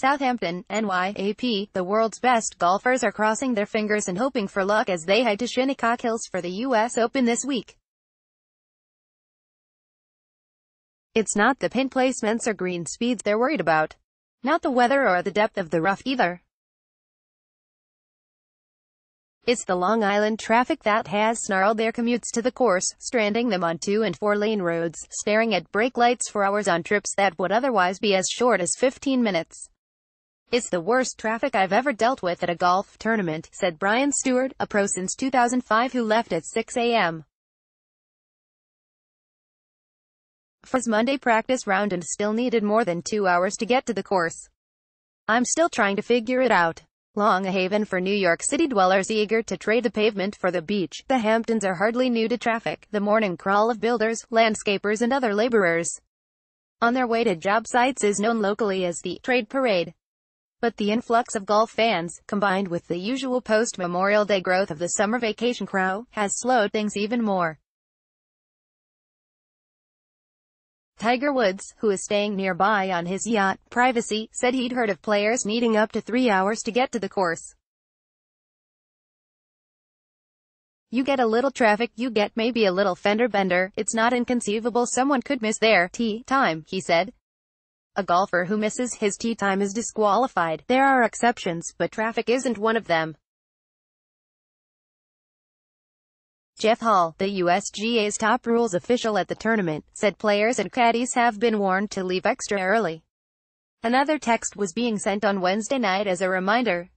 Southampton, NYAP, the world's best golfers are crossing their fingers and hoping for luck as they head to Shinnecock Hills for the US Open this week. It's not the pin placements or green speeds they're worried about. Not the weather or the depth of the rough either. It's the Long Island traffic that has snarled their commutes to the course, stranding them on 2- and 4-lane roads, staring at brake lights for hours on trips that would otherwise be as short as 15 minutes. It's the worst traffic I've ever dealt with at a golf tournament, said Brian Stewart, a pro since 2005 who left at 6 a.m. for his Monday practice round and still needed more than 2 hours to get to the course. I'm still trying to figure it out. Long a haven for New York City dwellers eager to trade the pavement for the beach, the Hamptons are hardly new to traffic, the morning crawl of builders, landscapers and other laborers on their way to job sites is known locally as the trade parade. But the influx of golf fans, combined with the usual post-Memorial Day growth of the summer vacation crowd, has slowed things even more. Tiger Woods, who is staying nearby on his yacht, Privacy, said he'd heard of players needing up to 3 hours to get to the course. You get a little traffic, you get maybe a little fender bender, it's not inconceivable someone could miss their tee time, he said. A golfer who misses his tee time is disqualified. There are exceptions, but traffic isn't one of them. Jeff Hall, the USGA's top rules official at the tournament, said players and caddies have been warned to leave extra early. Another text was being sent on Wednesday night as a reminder.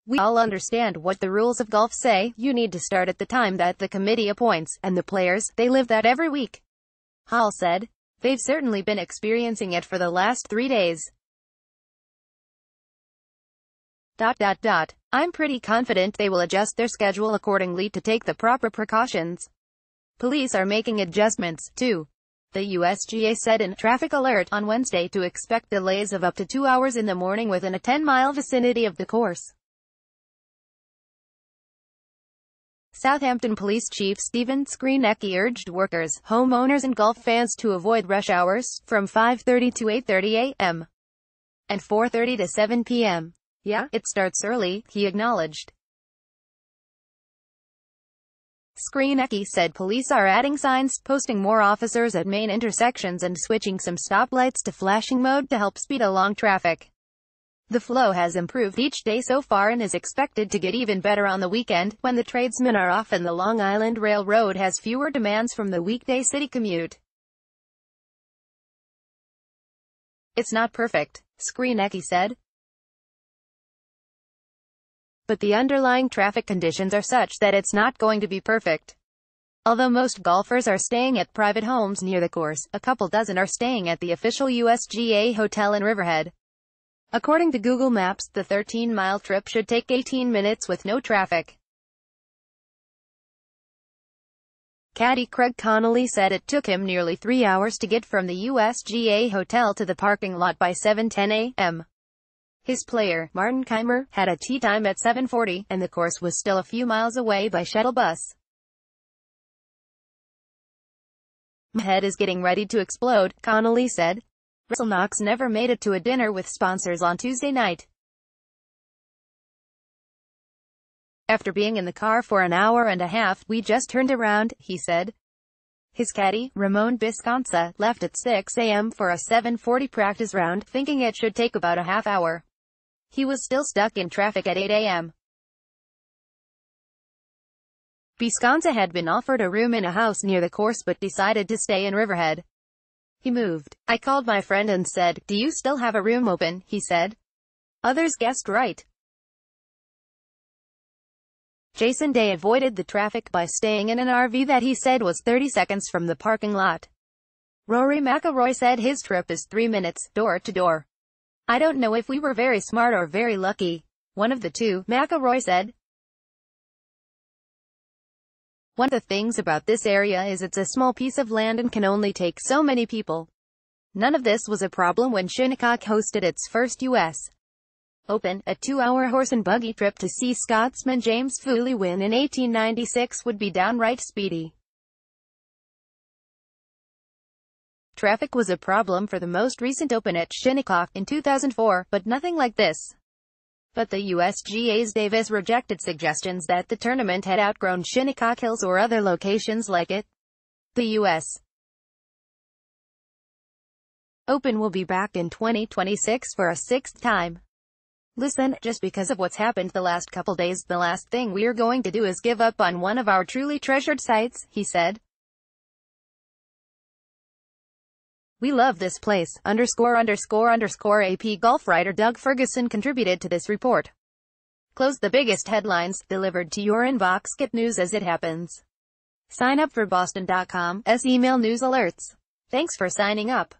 We all understand what the rules of golf say. You need to start at the time that the committee appoints, and the players, they live that every week. Hall said. They've certainly been experiencing it for the last 3 days. I'm pretty confident they will adjust their schedule accordingly to take the proper precautions. Police are making adjustments, too. The USGA said in Traffic Alert on Wednesday to expect delays of up to 2 hours in the morning within a 10-mile vicinity of the course. Southampton Police Chief Stephen Skreenecki urged workers, homeowners and golf fans to avoid rush hours, from 5:30 to 8:30 a.m. and 4:30 to 7 p.m. Yeah, it starts early, he acknowledged. Skreenecki said police are adding signs, posting more officers at main intersections and switching some stoplights to flashing mode to help speed along traffic. The flow has improved each day so far and is expected to get even better on the weekend, when the tradesmen are off and the Long Island Railroad has fewer demands from the weekday city commute. It's not perfect, Skreenecki said. But the underlying traffic conditions are such that it's not going to be perfect. Although most golfers are staying at private homes near the course, a couple dozen are staying at the official USGA hotel in Riverhead. According to Google Maps, the 13-mile trip should take 18 minutes with no traffic. Caddy Craig Connolly said it took him nearly 3 hours to get from the USGA hotel to the parking lot by 7:10 a.m. His player, Martin Kaymer, had a tee time at 7:40, and the course was still a few miles away by shuttle bus. My head is getting ready to explode, Connolly said. Russell Knox never made it to a dinner with sponsors on Tuesday night. After being in the car for an hour and a half, we just turned around, he said. His caddy, Ramon Bisconza, left at 6 a.m. for a 7:40 practice round, thinking it should take about a half hour. He was still stuck in traffic at 8 a.m. Bisconza had been offered a room in a house near the course but decided to stay in Riverhead. He moved. I called my friend and said, "Do you still have a room open?" he said. Others guessed right. Jason Day avoided the traffic by staying in an RV that he said was 30 seconds from the parking lot. Rory McIlroy said his trip is 3 minutes, door to door. I don't know if we were very smart or very lucky. One of the two, McIlroy said. One of the things about this area is it's a small piece of land and can only take so many people. None of this was a problem when Shinnecock hosted its first U.S. Open. A 2-hour horse and buggy trip to see Scotsman James Foley win in 1896 would be downright speedy. Traffic was a problem for the most recent Open at Shinnecock in 2004, but nothing like this. But the USGA's Davis rejected suggestions that the tournament had outgrown Shinnecock Hills or other locations like it. The U.S. Open will be back in 2026 for a sixth time. Listen, just because of what's happened the last couple days, the last thing we're going to do is give up on one of our truly treasured sites, he said. We love this place, _____. AP golf writer Doug Ferguson contributed to this report. Close the biggest headlines, delivered to your inbox. Get news as it happens. Sign up for Boston.com's email news alerts. Thanks for signing up.